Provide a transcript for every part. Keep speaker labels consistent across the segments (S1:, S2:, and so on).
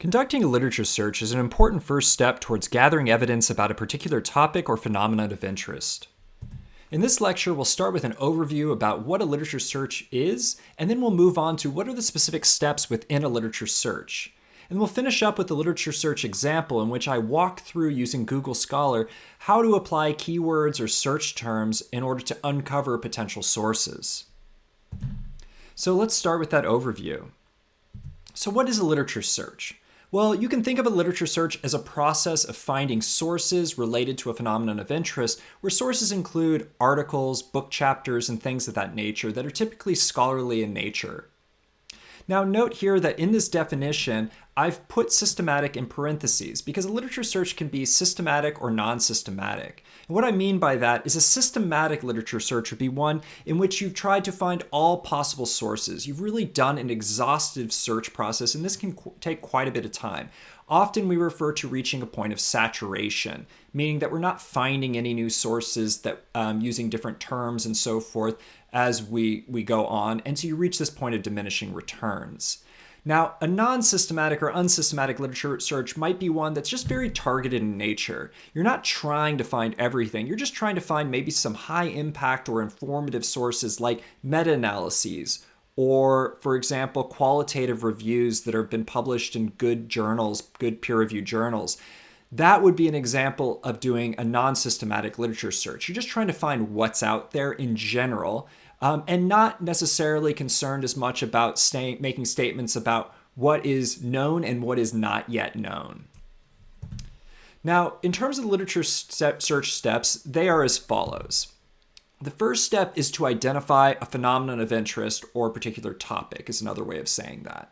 S1: Conducting a literature search is an important first step towards gathering evidence about a particular topic or phenomenon of interest. In this lecture, we'll start with an overview about what a literature search is, and then we'll move on to what are the specific steps within a literature search. And we'll finish up with the literature search example in which I walk through using Google Scholar how to apply keywords or search terms in order to uncover potential sources. So let's start with that overview. So what is a literature search? Well, you can think of a literature search as a process of finding sources related to a phenomenon of interest, where sources include articles, book chapters, and things of that nature that are typically scholarly in nature. Now note here that in this definition, I've put systematic in parentheses because a literature search can be systematic or non-systematic. And what I mean by that is a systematic literature search would be one in which you've tried to find all possible sources. You've really done an exhaustive search process, and this can take quite a bit of time. Often we refer to reaching a point of saturation, meaning that we're not finding any new sources that using different terms and so forth as we go on, and so you reach this point of diminishing returns. Now, a non-systematic or unsystematic literature search might be one that's just very targeted in nature. You're not trying to find everything. You're just trying to find maybe some high impact or informative sources like meta-analyses or, for example, qualitative reviews that have been published in good journals, good peer-reviewed journals. That would be an example of doing a non-systematic literature search. You're just trying to find what's out there in general, and not necessarily concerned as much about making statements about what is known and what is not yet known. Now, in terms of the literature search steps, they are as follows. The first step is to identify a phenomenon of interest or a particular topic, is another way of saying that.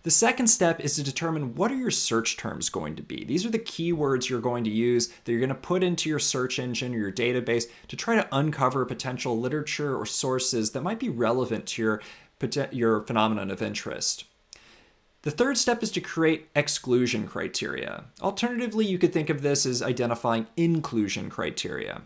S1: The second step is to determine what are your search terms going to be. These are the keywords you're going to use that you're going to put into your search engine or your database to try to uncover potential literature or sources that might be relevant to your phenomenon of interest. The third step is to create exclusion criteria. Alternatively, you could think of this as identifying inclusion criteria.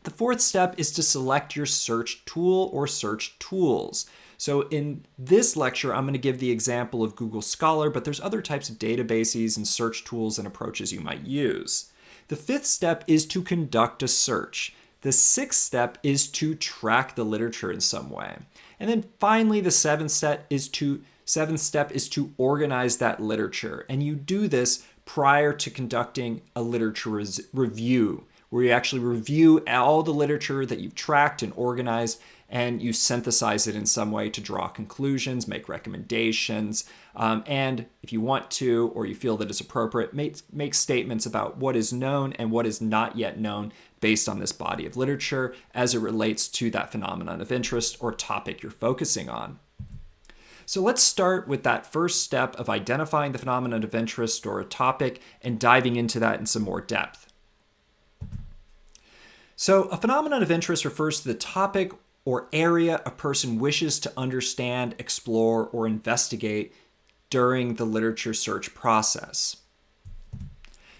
S1: The fourth step is to select your search tool or search tools. So in this lecture, I'm going to give the example of Google Scholar, but there's other types of databases and search tools and approaches you might use. The fifth step is to conduct a search. The sixth step is to track the literature in some way. And then finally, the seventh step is to organize that literature. And you do this prior to conducting a literature review, where you actually review all the literature that you've tracked and organized, and you synthesize it in some way to draw conclusions, make recommendations, and if you want to, or you feel that it's appropriate, make statements about what is known and what is not yet known based on this body of literature as it relates to that phenomenon of interest or topic you're focusing on. So let's start with that first step of identifying the phenomenon of interest or a topic and diving into that in some more depth. So a phenomenon of interest refers to the topic or area a person wishes to understand, explore, or investigate during the literature search process.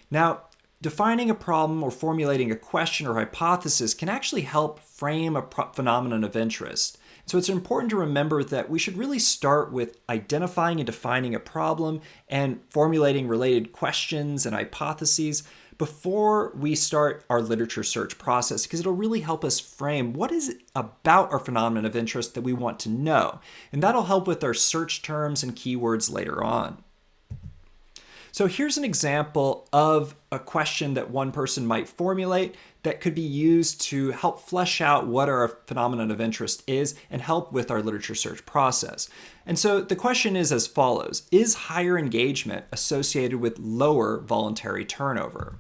S1: Now, defining a problem or formulating a question or hypothesis can actually help frame a phenomenon of interest. So it's important to remember that we should really start with identifying and defining a problem and formulating related questions and hypotheses before we start our literature search process, because it'll really help us frame what is it about our phenomenon of interest that we want to know. And that'll help with our search terms and keywords later on. So here's an example of a question that one person might formulate that could be used to help flesh out what our phenomenon of interest is and help with our literature search process. And so the question is as follows: is higher engagement associated with lower voluntary turnover?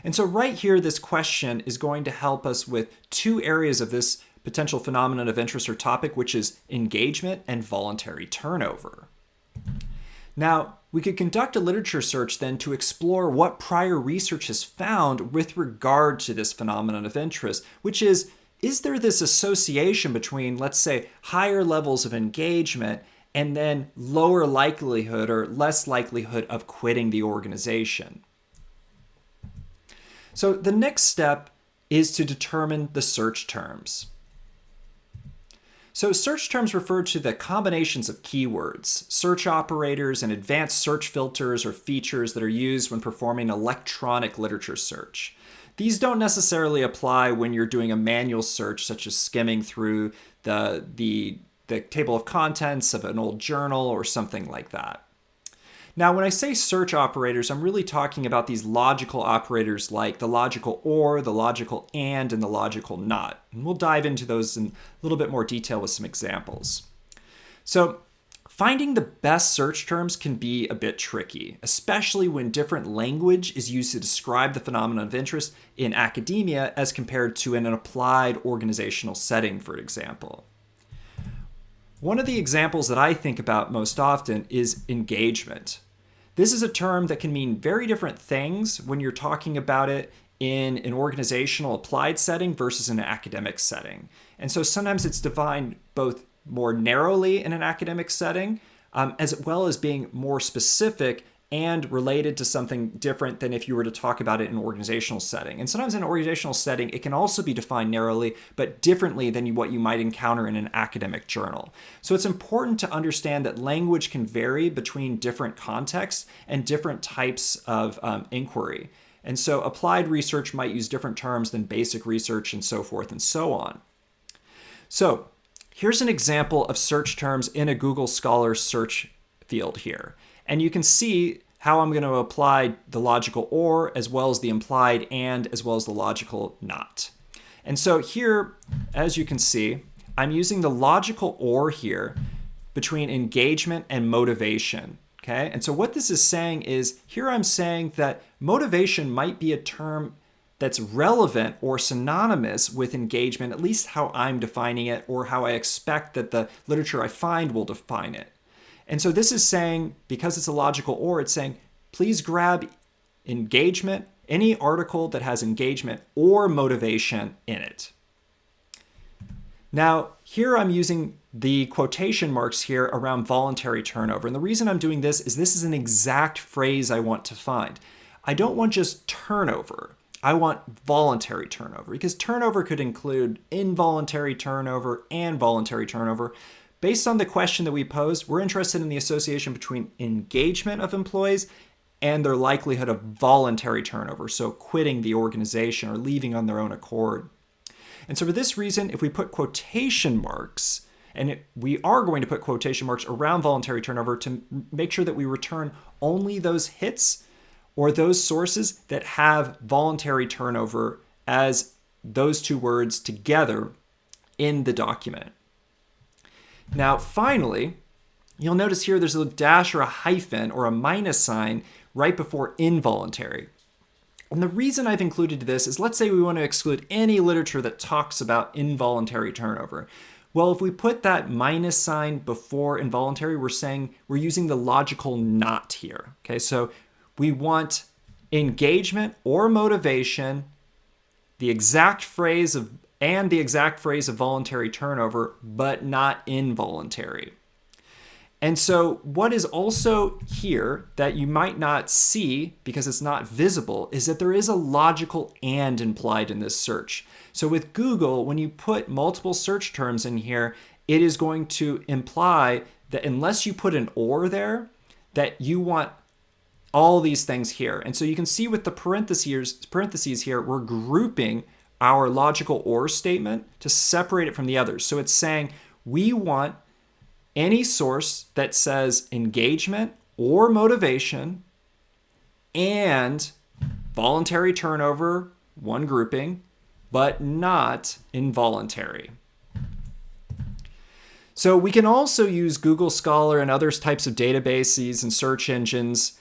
S1: And so right here, this question is going to help us with two areas of this potential phenomenon of interest or topic, which is engagement and voluntary turnover. Now, we could conduct a literature search then to explore what prior research has found with regard to this phenomenon of interest, which is there this association between, let's say, higher levels of engagement and then lower likelihood or less likelihood of quitting the organization? So the next step is to determine the search terms. So search terms refer to the combinations of keywords, search operators, and advanced search filters or features that are used when performing electronic literature search. These don't necessarily apply when you're doing a manual search, such as skimming through the table of contents of an old journal or something like that. Now, when I say search operators, I'm really talking about these logical operators like the logical or, the logical and the logical not. And we'll dive into those in a little bit more detail with some examples. So, finding the best search terms can be a bit tricky, especially when different language is used to describe the phenomenon of interest in academia as compared to in an applied organizational setting, for example. One of the examples that I think about most often is engagement. This is a term that can mean very different things when you're talking about it in an organizational applied setting versus an academic setting. And so sometimes it's defined both more narrowly in an academic setting, as well as being more specific and related to something different than if you were to talk about it in an organizational setting. And sometimes in an organizational setting, it can also be defined narrowly, but differently than what you might encounter in an academic journal. So it's important to understand that language can vary between different contexts and different types of inquiry. And so applied research might use different terms than basic research and so forth and so on. So here's an example of search terms in a Google Scholar search field here. And you can see how I'm going to apply the logical or as well as the implied and as well as the logical not. And so here, as you can see, I'm using the logical or here between engagement and motivation. Okay? And so what this is saying is here I'm saying that motivation might be a term that's relevant or synonymous with engagement, at least how I'm defining it or how I expect that the literature I find will define it. And so this is saying, because it's a logical or, it's saying, please grab engagement, any article that has engagement or motivation in it. Now, here I'm using the quotation marks here around voluntary turnover. And the reason I'm doing this is an exact phrase I want to find. I don't want just turnover. I want voluntary turnover, because turnover could include involuntary turnover and voluntary turnover. Based on the question that we posed, we're interested in the association between engagement of employees and their likelihood of voluntary turnover, so quitting the organization or leaving on their own accord. And so for this reason, if we put quotation marks, and we are going to put quotation marks around voluntary turnover to make sure that we return only those hits or those sources that have voluntary turnover as those two words together in the document. Now, finally, you'll notice here there's a dash or a hyphen or a minus sign right before involuntary. And the reason I've included this is, let's say we want to exclude any literature that talks about involuntary turnover. Well, if we put that minus sign before involuntary, we're saying we're using the logical not here. Okay, so we want engagement or motivation, the exact phrase of voluntary turnover, but not involuntary. And so what is also here that you might not see because it's not visible is that there is a logical and implied in this search. So with Google, when you put multiple search terms in here, it is going to imply that unless you put an or there, that you want all these things here. And so you can see with the parentheses here, we're grouping our logical or statement to separate it from the others. So it's saying we want any source that says engagement or motivation and voluntary turnover, one grouping, but not involuntary. So we can also use Google Scholar and other types of databases and search engines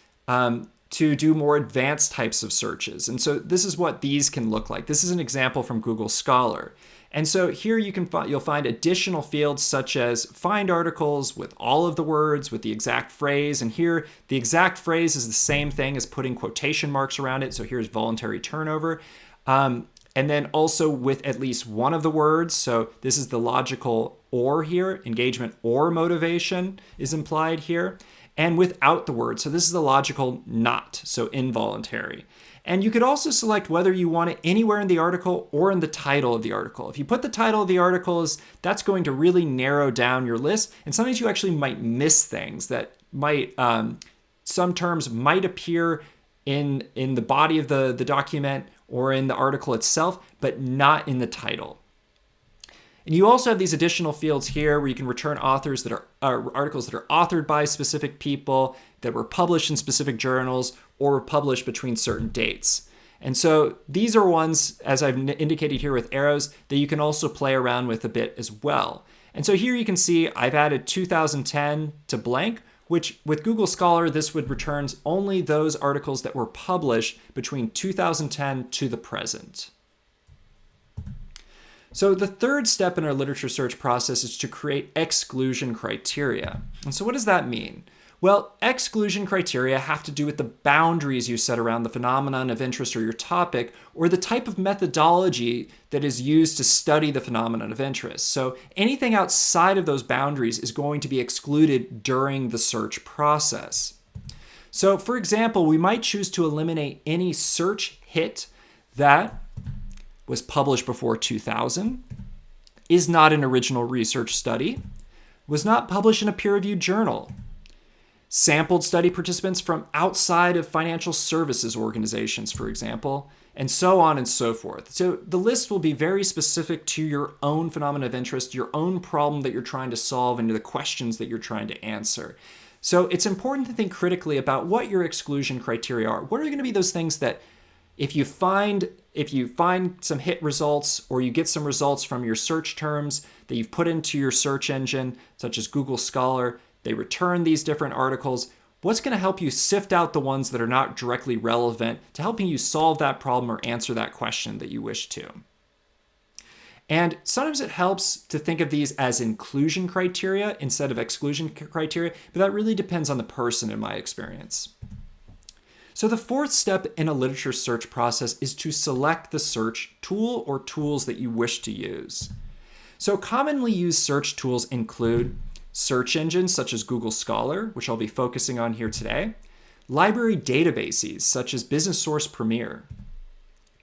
S1: to do more advanced types of searches. And so this is what these can look like. This is an example from Google Scholar. And so here you'll find additional fields such as find articles with all of the words with the exact phrase. And here the exact phrase is the same thing as putting quotation marks around it. So here's voluntary turnover. And then also with at least one of the words. So this is the logical or here, engagement or motivation is implied here. And without the word. So this is the logical not, so involuntary. And you could also select whether you want it anywhere in the article or in the title of the article. If you put the title of the article, that's going to really narrow down your list. And sometimes you actually might miss things that might, some terms might appear in the body of the document or in the article itself, but not in the title. And you also have these additional fields here where you can return authors that are articles that are authored by specific people, that were published in specific journals, or were published between certain dates. And so these are ones, as I've indicated here with arrows, that you can also play around with a bit as well. And so here you can see I've added 2010 to blank, which with Google Scholar, this would return only those articles that were published between 2010 to the present. So the third step in our literature search process is to create exclusion criteria. And so what does that mean? Well, exclusion criteria have to do with the boundaries you set around the phenomenon of interest or your topic, or the type of methodology that is used to study the phenomenon of interest. So anything outside of those boundaries is going to be excluded during the search process. So for example, we might choose to eliminate any search hit that was published before 2000, is not an original research study, was not published in a peer-reviewed journal, sampled study participants from outside of financial services organizations, for example, and so on and so forth. So the list will be very specific to your own phenomenon of interest, your own problem that you're trying to solve, and to the questions that you're trying to answer. So it's important to think critically about what your exclusion criteria are. What are going to be those things that if you find some hit results, or you get some results from your search terms that you've put into your search engine, such as Google Scholar, they return these different articles, what's going to help you sift out the ones that are not directly relevant to helping you solve that problem or answer that question that you wish to? And sometimes it helps to think of these as inclusion criteria instead of exclusion criteria, but that really depends on the person in my experience. So the fourth step in a literature search process is to select the search tool or tools that you wish to use. So commonly used search tools include search engines such as Google Scholar, which I'll be focusing on here today, library databases such as Business Source Premier,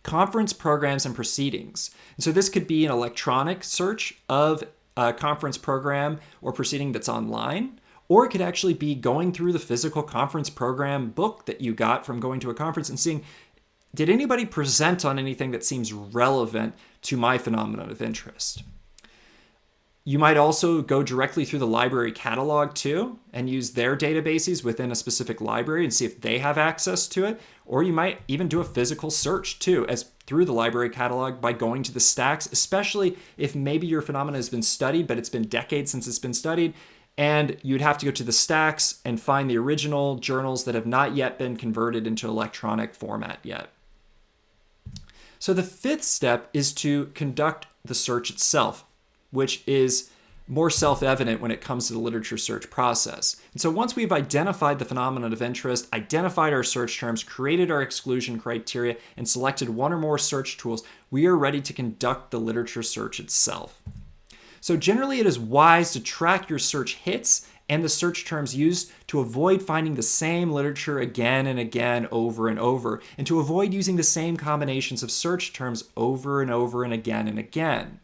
S1: conference programs and proceedings. And so this could be an electronic search of a conference program or proceeding that's online, or it could actually be going through the physical conference program book that you got from going to a conference and seeing, did anybody present on anything that seems relevant to my phenomenon of interest? You might also go directly through the library catalog too and use their databases within a specific library and see if they have access to it. Or you might even do a physical search too, as through the library catalog by going to the stacks, especially if maybe your phenomenon has been studied, but it's been decades since it's been studied. And you'd have to go to the stacks and find the original journals that have not yet been converted into electronic format yet. So the fifth step is to conduct the search itself, which is more self-evident when it comes to the literature search process. And so once we've identified the phenomenon of interest, identified our search terms, created our exclusion criteria, and selected one or more search tools, we are ready to conduct the literature search itself. So generally it is wise to track your search hits and the search terms used to avoid finding the same literature again and again over and over, and to avoid using the same combinations of search terms over and over and again and again.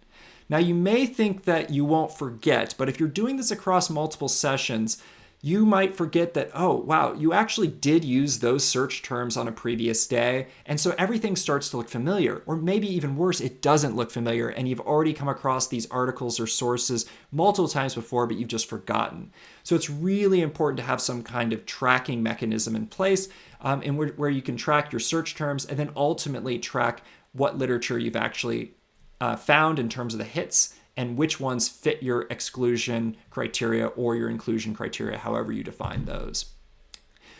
S1: Now you may think that you won't forget, but if you're doing this across multiple sessions, you might forget that, oh, wow, you actually did use those search terms on a previous day. And so everything starts to look familiar, or maybe even worse, it doesn't look familiar. And you've already come across these articles or sources multiple times before, but you've just forgotten. So it's really important to have some kind of tracking mechanism in place and where you can track your search terms and then ultimately track what literature you've actually found in terms of the hits and which ones fit your exclusion criteria or your inclusion criteria, however you define those.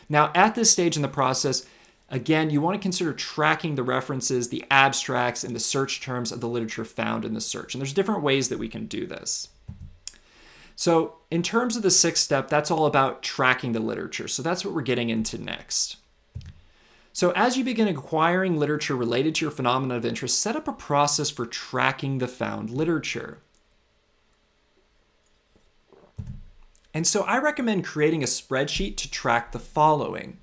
S1: Now, at this stage in the process, again, you want to consider tracking the references, the abstracts, and the search terms of the literature found in the search. And there's different ways that we can do this. So in terms of the sixth step, that's all about tracking the literature. So that's what we're getting into next. So as you begin acquiring literature related to your phenomenon of interest, set up a process for tracking the found literature. And so I recommend creating a spreadsheet to track the following.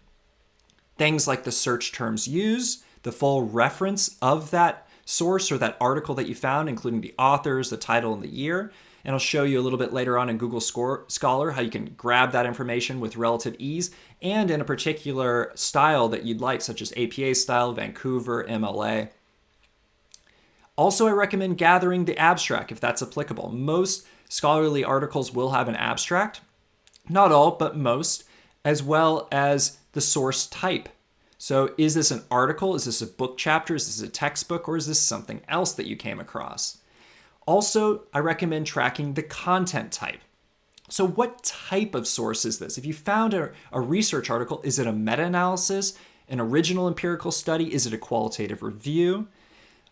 S1: things like the search terms used, the full reference of that source or that article that you found, including the authors, the title, and the year. And I'll show you a little bit later on in Google Scholar how you can grab that information with relative ease and in a particular style that you'd like, such as APA style, Vancouver, MLA. Also, I recommend gathering the abstract if that's applicable. Most scholarly articles will have an abstract, not all, but most, as well as the source type. So is this an article? Is this a book chapter? Is this a textbook? Or is this something else that you came across? Also, I recommend tracking the content type. So what type of source is this? If you found a research article, is it a meta-analysis, an original empirical study? Is it a qualitative review?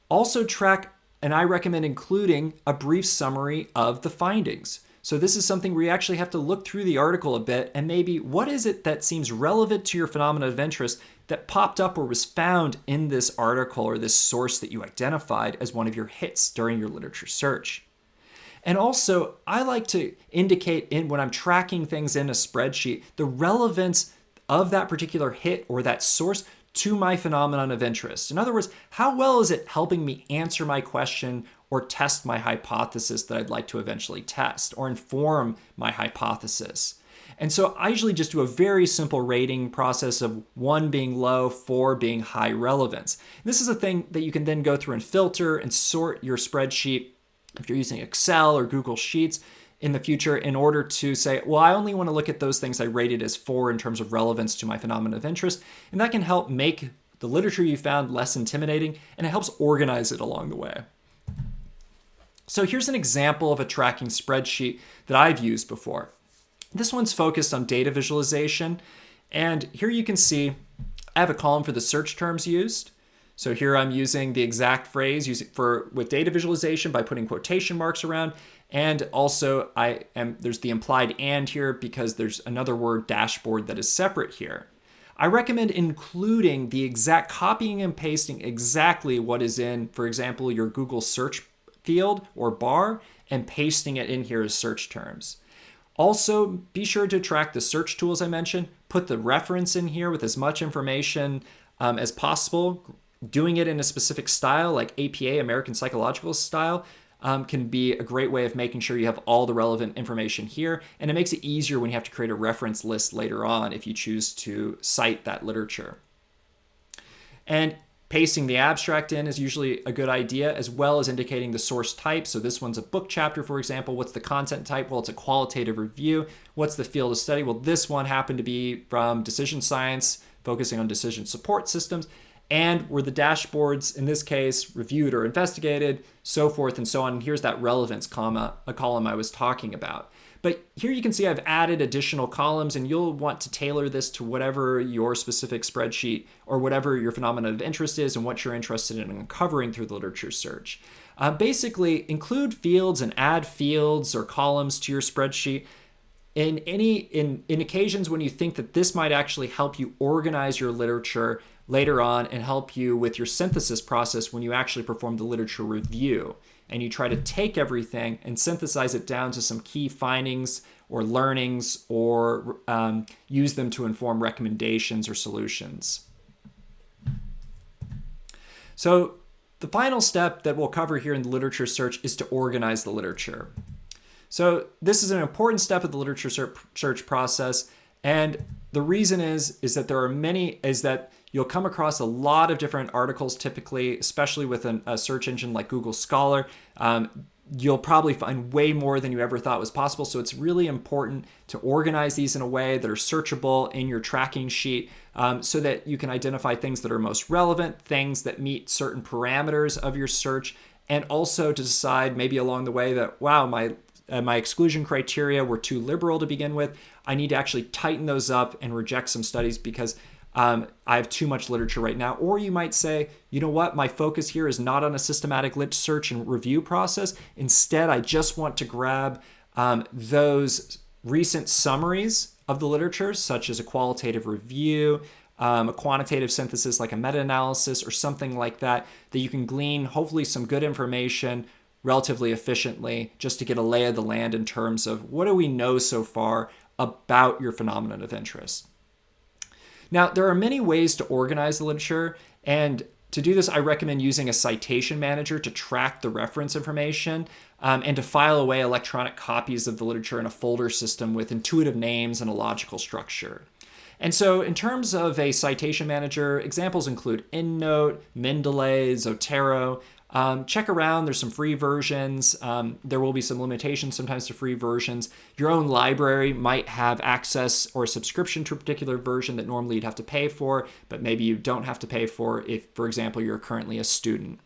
S1: Also track, and I recommend including a brief summary of the findings. So this is something where you actually have to look through the article a bit and maybe what is it that seems relevant to your phenomena of interest that popped up or was found in this article or this source that you identified as one of your hits during your literature search. And also, I like to indicate when I'm tracking things in a spreadsheet, the relevance of that particular hit or that source to my phenomenon of interest. In other words, how well is it helping me answer my question or test my hypothesis that I'd like to eventually test or inform my hypothesis? And so I usually just do a very simple rating process of 1 being low, 4 being high relevance. And this is a thing that you can then go through and filter and sort your spreadsheet if you're using Excel or Google Sheets in the future in order to say, well, I only want to look at those things I rated as 4 in terms of relevance to my phenomenon of interest. And that can help make the literature you found less intimidating, and it helps organize it along the way. So here's an example of a tracking spreadsheet that I've used before. This one's focused on data visualization. And here you can see I have a column for the search terms used. So here I'm using the exact phrase with data visualization by putting quotation marks around. And also there's the implied and here because there's another word, dashboard, that is separate here. I recommend including the exact copying and pasting exactly what is in, for example, your Google search field or bar and pasting it in here as search terms. Also, be sure to track the search tools I mentioned. Put the reference in here with as much information as possible. Doing it in a specific style like APA, American Psychological Style, can be a great way of making sure you have all the relevant information here. And it makes it easier when you have to create a reference list later on if you choose to cite that literature. And pasting the abstract in is usually a good idea, as well as indicating the source type. So this one's a book chapter, for example. What's the content type? Well, it's a qualitative review. What's the field of study? Well, this one happened to be from decision science, focusing on decision support systems. And were the dashboards, in this case, reviewed or investigated, so forth and so on. And here's that relevance column I was talking about. But here you can see I've added additional columns, and you'll want to tailor this to whatever your specific spreadsheet or whatever your phenomenon of interest is and what you're interested in uncovering through the literature search. Basically, include fields and add fields or columns to your spreadsheet in occasions when you think that this might actually help you organize your literature later on and help you with your synthesis process when you actually perform the literature review. And you try to take everything and synthesize it down to some key findings or learnings or use them to inform recommendations or solutions. So the final step that we'll cover here in the literature search is to organize the literature. So this is an important step of the literature search process. And the reason is that you'll come across a lot of different articles typically, especially with a search engine like Google Scholar. You'll probably find way more than you ever thought was possible. So it's really important to organize these in a way that are searchable in your tracking sheet so that you can identify things that are most relevant, things that meet certain parameters of your search, and also to decide maybe along the way that, wow, my exclusion criteria were too liberal to begin with. I need to actually tighten those up and reject some studies because I have too much literature right now. Or you might say, you know what, my focus here is not on a systematic lit search and review process. Instead, I just want to grab those recent summaries of the literature, such as a qualitative review, a quantitative synthesis like a meta-analysis or something like that, that you can glean hopefully some good information relatively efficiently just to get a lay of the land in terms of what do we know so far about your phenomenon of interest. Now, there are many ways to organize the literature, and to do this, I recommend using a citation manager to track the reference information and to file away electronic copies of the literature in a folder system with intuitive names and a logical structure. And so in terms of a citation manager, examples include EndNote, Mendeley, Zotero. Check around, there's some free versions. There will be some limitations sometimes to free versions. Your own library might have access or a subscription to a particular version that normally you'd have to pay for, but maybe you don't have to pay for if, for example, you're currently a student.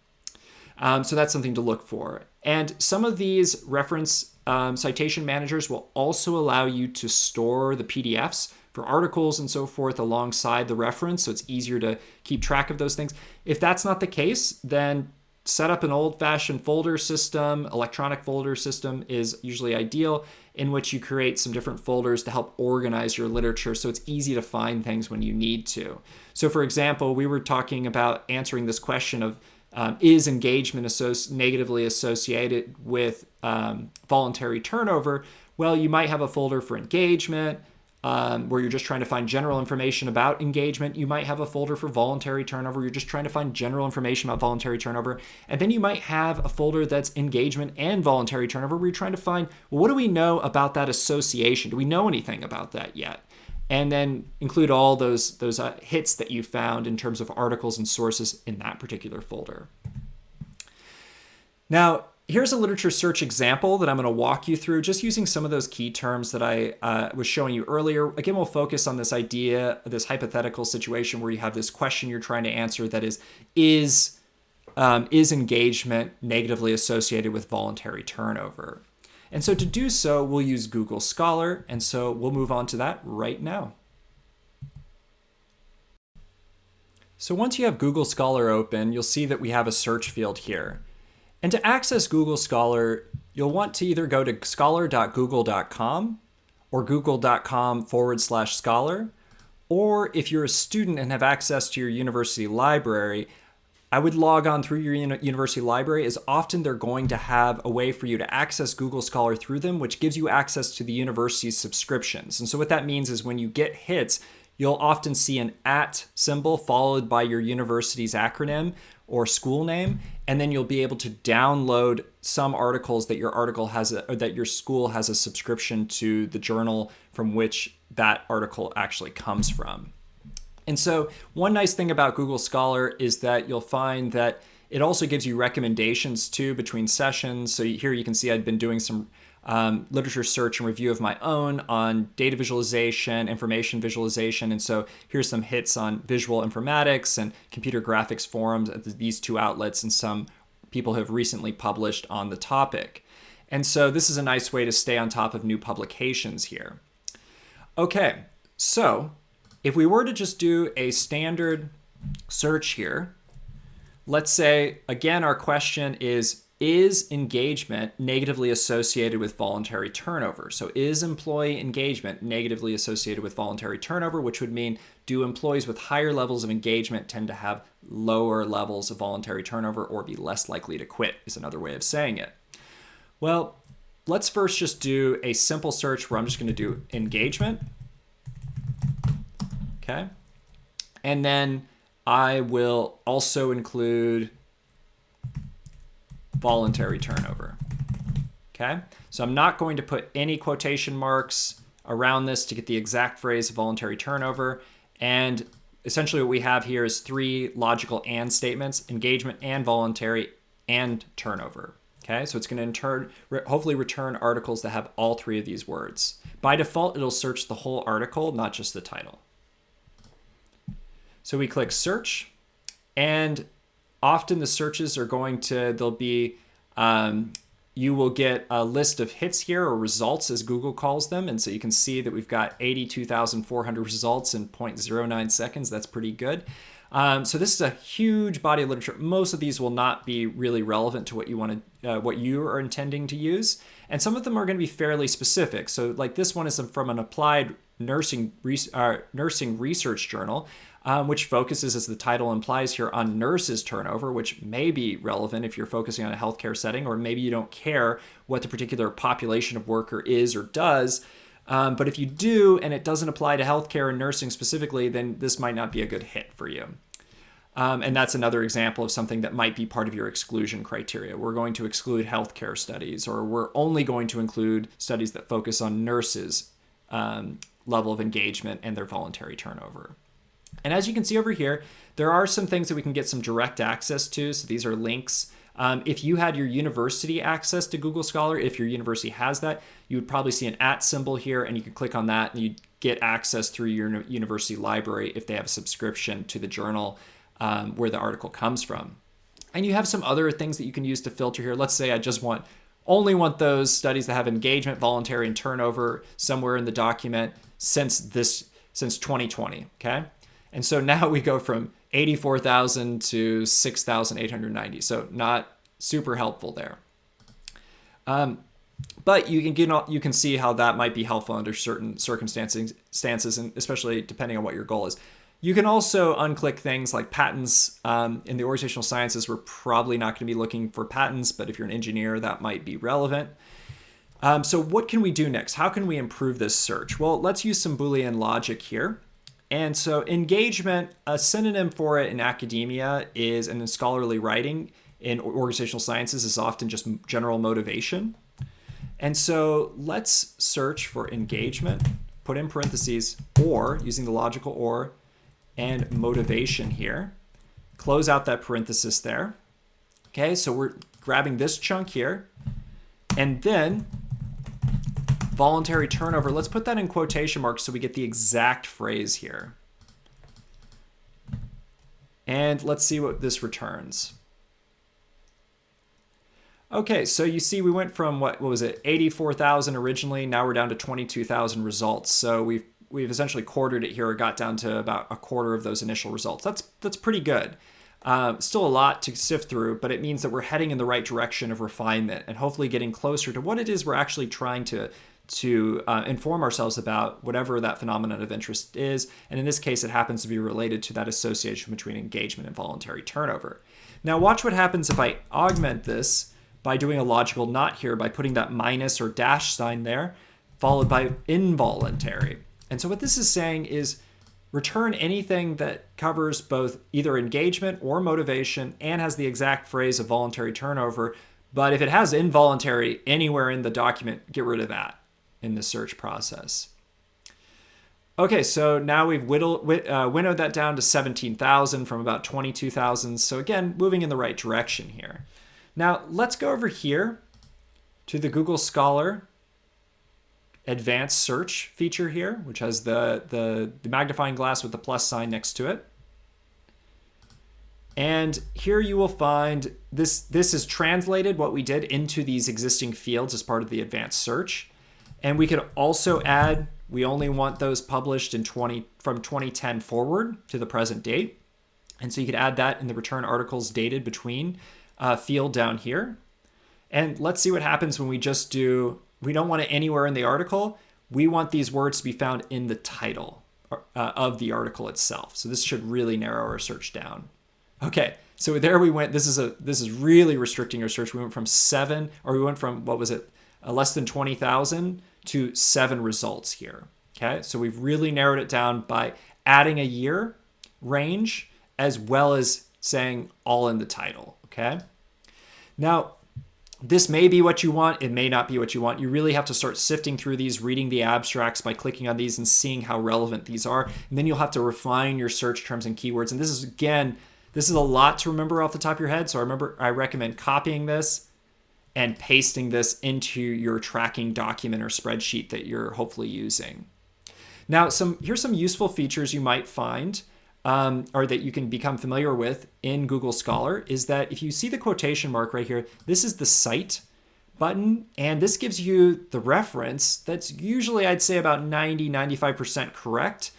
S1: So that's something to look for. And some of these reference citation managers will also allow you to store the PDFs for articles and so forth alongside the reference, so it's easier to keep track of those things. If that's not the case, then set up an old-fashioned folder system. Electronic folder system is usually ideal, in which you create some different folders to help organize your literature so it's easy to find things when you need to. So for example, we were talking about answering this question of is engagement negatively associated with voluntary turnover? Well, you might have a folder for engagement, where you're just trying to find general information about engagement. You might have a folder for voluntary turnover. You're just trying to find general information about voluntary turnover. And then you might have a folder that's engagement and voluntary turnover where you're trying to find, well, what do we know about that association? Do we know anything about that yet? And then include all those hits that you found in terms of articles and sources in that particular folder. Now, here's a literature search example that I'm going to walk you through, just using some of those key terms that I was showing you earlier. Again, we'll focus on this idea, this hypothetical situation where you have this question you're trying to answer that is engagement negatively associated with voluntary turnover? And so to do so, we'll use Google Scholar, and so we'll move on to that right now. So once you have Google Scholar open, you'll see that we have a search field here. And to access Google Scholar, you'll want to either go to scholar.google.com or google.com/scholar, or if you're a student and have access to your university library, I would log on through your university library, as often they're going to have a way for you to access Google Scholar through them, which gives you access to the university's subscriptions. And so what that means is when you get hits, you'll often see an @ symbol followed by your university's acronym or school name, and then you'll be able to download some articles that your school has a subscription to the journal from which that article actually comes from. And so one nice thing about Google Scholar is that you'll find that it also gives you recommendations too between sessions. So here you can see I've been doing some literature search and review of my own on data visualization, information visualization. And so here's some hits on visual informatics and computer graphics forums at these two outlets, and some people have recently published on the topic. And so this is a nice way to stay on top of new publications here. Okay, so if we were to just do a standard search here, let's say, again, our question is engagement negatively associated with voluntary turnover? So is employee engagement negatively associated with voluntary turnover, which would mean, do employees with higher levels of engagement tend to have lower levels of voluntary turnover or be less likely to quit, is another way of saying it. Well, let's first just do a simple search where I'm just going to do engagement. Okay. And then I will also include voluntary turnover. Okay. So I'm not going to put any quotation marks around this to get the exact phrase voluntary turnover. And essentially what we have here is three logical and statements: engagement and voluntary and turnover. Okay. So it's going to hopefully return articles that have all three of these words. By default, it'll search the whole article, not just the title. So we click search, and often the searches are you will get a list of hits here, or results as Google calls them. And so you can see that we've got 82,400 results in 0.09 seconds. That's pretty good. So this is a huge body of literature. Most of these will not be really relevant to what you are intending to use. And some of them are going to be fairly specific. So like this one is from an applied nursing research journal, which focuses, as the title implies here, on nurses turnover, which may be relevant if you're focusing on a healthcare setting, or maybe you don't care what the particular population of worker is or does. But if you do, and it doesn't apply to healthcare and nursing specifically, then this might not be a good hit for you. And that's another example of something that might be part of your exclusion criteria. We're going to exclude healthcare studies, or we're only going to include studies that focus on nurses' level of engagement and their voluntary turnover. And as you can see over here, there are some things that we can get some direct access to. So these are links. If you had your university access to Google Scholar, if your university has that, you would probably see an @ symbol here, and you can click on that and you'd get access through your university library if they have a subscription to the journal where the article comes from. And you have some other things that you can use to filter here. Let's say I just only want those studies that have engagement, voluntary, and turnover somewhere in the document since 2020, okay? And so now we go from 84,000 to 6,890. So not super helpful there. But you can see how that might be helpful under certain circumstances, and especially depending on what your goal is. You can also unclick things like patents. In the organizational sciences, we're probably not going to be looking for patents, but if you're an engineer, that might be relevant. So what can we do next? How can we improve this search? Well, let's use some Boolean logic here. And so engagement, a synonym for it in academia is, and in scholarly writing in organizational sciences, is often just general motivation. And so let's search for engagement, put in parentheses, or, using the logical or, and motivation here. Close out that parenthesis there. Okay, so we're grabbing this chunk here. And then voluntary turnover, let's put that in quotation marks so we get the exact phrase here. And let's see what this returns. Okay, so you see we went from, what was it, 84,000 originally, now we're down to 22,000 results. So we've essentially quartered it here, or got down to about a quarter of those initial results. That's pretty good. Still a lot to sift through, but it means that we're heading in the right direction of refinement and hopefully getting closer to what it is we're actually trying to inform ourselves about, whatever that phenomenon of interest is. And in this case, it happens to be related to that association between engagement and voluntary turnover. Now watch what happens if I augment this by doing a logical not here, by putting that minus or dash sign there, followed by involuntary. And so what this is saying is return anything that covers both either engagement or motivation and has the exact phrase of voluntary turnover. But if it has involuntary anywhere in the document, get rid of that in the search process. Okay, so now we've winnowed that down to 17,000 from about 22,000. So again, moving in the right direction here. Now let's go over here to the Google Scholar advanced search feature here, which has the magnifying glass with the plus sign next to it. And here you will find this is translated what we did into these existing fields as part of the advanced search. And we could also add, we only want those published from 2010 forward to the present date. And so you could add that in the return articles dated between field down here. And let's see what happens when we just do, we don't want it anywhere in the article. We want these words to be found in the title of the article itself. So this should really narrow our search down. Okay, so there we went. This is really restricting our search. We went from what was it? Less than 20,000 to 7 results here. Okay, so we've really narrowed it down by adding a year range as well as saying all in the title. Okay, now this may be what you want. It may not be what you want. You really have to start sifting through these, reading the abstracts by clicking on these and seeing how relevant these are. And then you'll have to refine your search terms and keywords. And this is a lot to remember off the top of your head. So I recommend copying this and pasting this into your tracking document or spreadsheet that you're hopefully using. Now, here's some useful features you might find or that you can become familiar with in Google Scholar, is that if you see the quotation mark right here, this is the cite button, and this gives you the reference that's usually, I'd say, about 90-95% correct,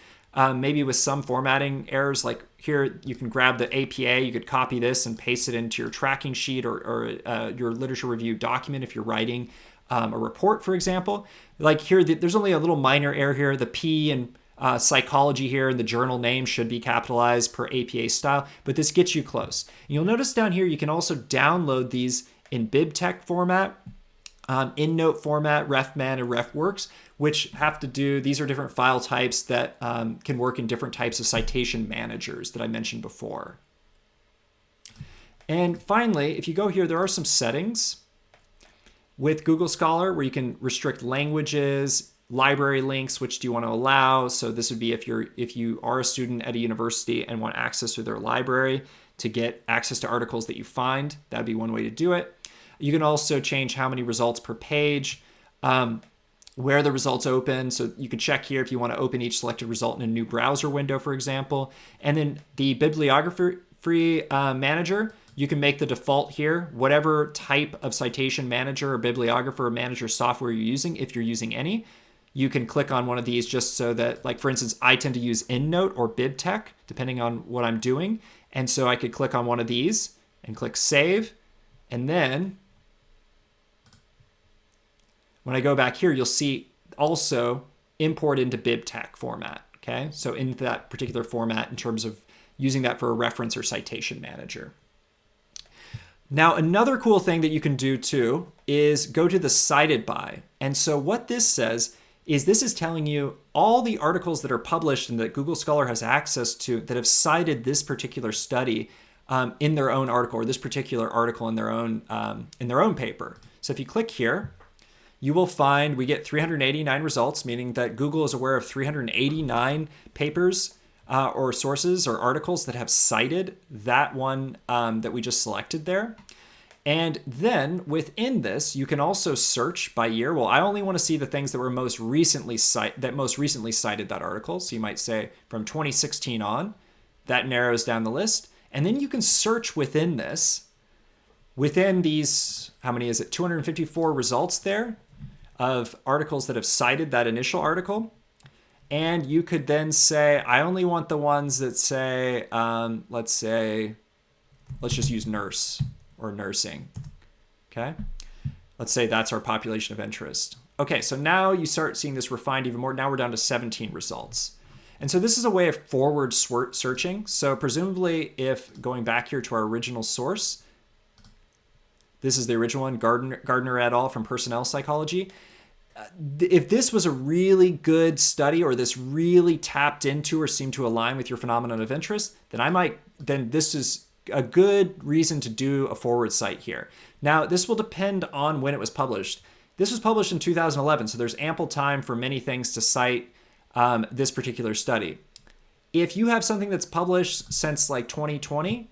S1: maybe with some formatting errors. Like here, you can grab the APA, you could copy this and paste it into your tracking sheet or your literature review document if you're writing a report, for example. Like here, there's only a little minor error here. The P and psychology here and the journal name should be capitalized per APA style, but this gets you close. And you'll notice down here, you can also download these in BibTeX format, EndNote format, RefMan, and RefWorks, which have to do, these are different file types that can work in different types of citation managers that I mentioned before. And finally, if you go here, there are some settings with Google Scholar where you can restrict languages, library links, which do you want to allow. So this would be if you are a student at a university and want access to their library to get access to articles that you find, that'd be one way to do it. You can also change how many results per page, where the results open. So you can check here if you want to open each selected result in a new browser window, for example. And then the bibliography manager, you can make the default here, whatever type of citation manager or bibliographer or manager software you're using, if you're using any. You can click on one of these just so that, like for instance, I tend to use EndNote or BibTeX, depending on what I'm doing. And so I could click on one of these and click Save. And then when I go back here, you'll see also import into BibTeX format. Okay, so in that particular format in terms of using that for a reference or citation manager. Now, another cool thing that you can do too is go to the cited by. And so what this says is this is telling you all the articles that are published and that Google Scholar has access to that have cited this particular study in their own article, or this particular article in their own paper. So if you click here, you will find we get 389 results, meaning that Google is aware of 389 papers or sources or articles that have cited that one that we just selected there. And then within this, you can also search by year. Well, I only want to see the things that were most recently cited that article. So you might say from 2016 on, that narrows down the list. And then you can search within this, within these, how many is it? 254 results there of articles that have cited that initial article. And you could then say, I only want the ones that say, let's just use nurse or nursing. Okay. Let's say that's our population of interest. Okay. So now you start seeing this refined even more. Now we're down to 17 results. And so this is a way of forward searching. So presumably if going back here to our original source, this is the original one, Gardner et al. From Personnel Psychology. If this was a really good study or this really tapped into or seemed to align with your phenomenon of interest, then this is a good reason to do a forward cite here. Now, this will depend on when it was published. This was published in 2011, so there's ample time for many things to cite this particular study. If you have something that's published since like 2020,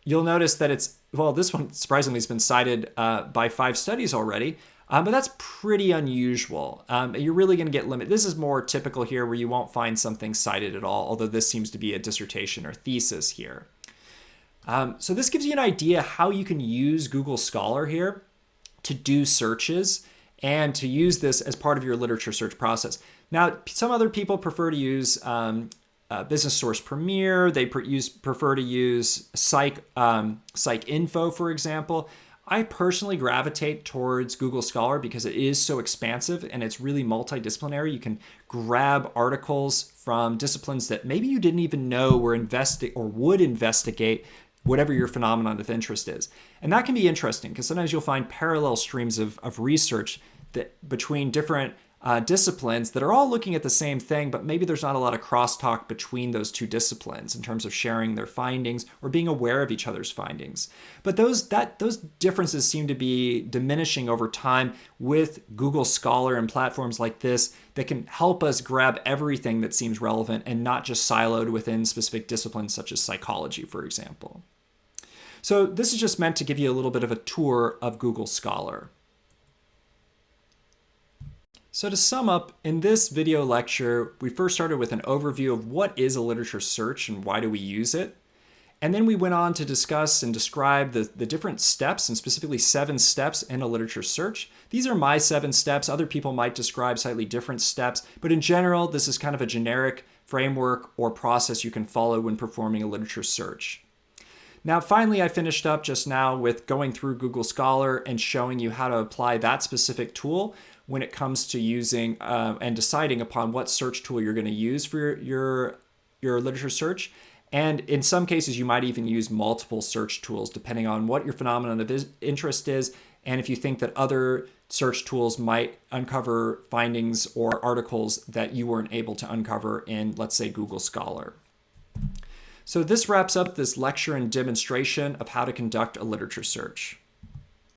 S1: you'll notice that this one surprisingly has been cited by 5 studies already, but that's pretty unusual. You're really going to get limited. This is more typical here where you won't find something cited at all, although this seems to be a dissertation or thesis here. So this gives you an idea how you can use Google Scholar here to do searches and to use this as part of your literature search process. Now, some other people prefer to use Business Source Premier. They prefer to use PsycInfo, for example. I personally gravitate towards Google Scholar because it is so expansive and it's really multidisciplinary. You can grab articles from disciplines that maybe you didn't even know were would investigate whatever your phenomenon of interest is. And that can be interesting because sometimes you'll find parallel streams of research that between different disciplines that are all looking at the same thing, but maybe there's not a lot of crosstalk between those two disciplines in terms of sharing their findings or being aware of each other's findings. But those differences seem to be diminishing over time with Google Scholar and platforms like this that can help us grab everything that seems relevant and not just siloed within specific disciplines such as psychology, for example. So this is just meant to give you a little bit of a tour of Google Scholar. So to sum up, in this video lecture, we first started with an overview of what is a literature search and why do we use it. And then we went on to discuss and describe the different steps, and specifically 7 steps in a literature search. These are my 7 steps. Other people might describe slightly different steps, but in general, this is kind of a generic framework or process you can follow when performing a literature search. Now, finally, I finished up just now with going through Google Scholar and showing you how to apply that specific tool when it comes to using and deciding upon what search tool you're going to use for your literature search. And in some cases, you might even use multiple search tools depending on what your phenomenon of interest is and if you think that other search tools might uncover findings or articles that you weren't able to uncover in, let's say, Google Scholar. So this wraps up this lecture and demonstration of how to conduct a literature search.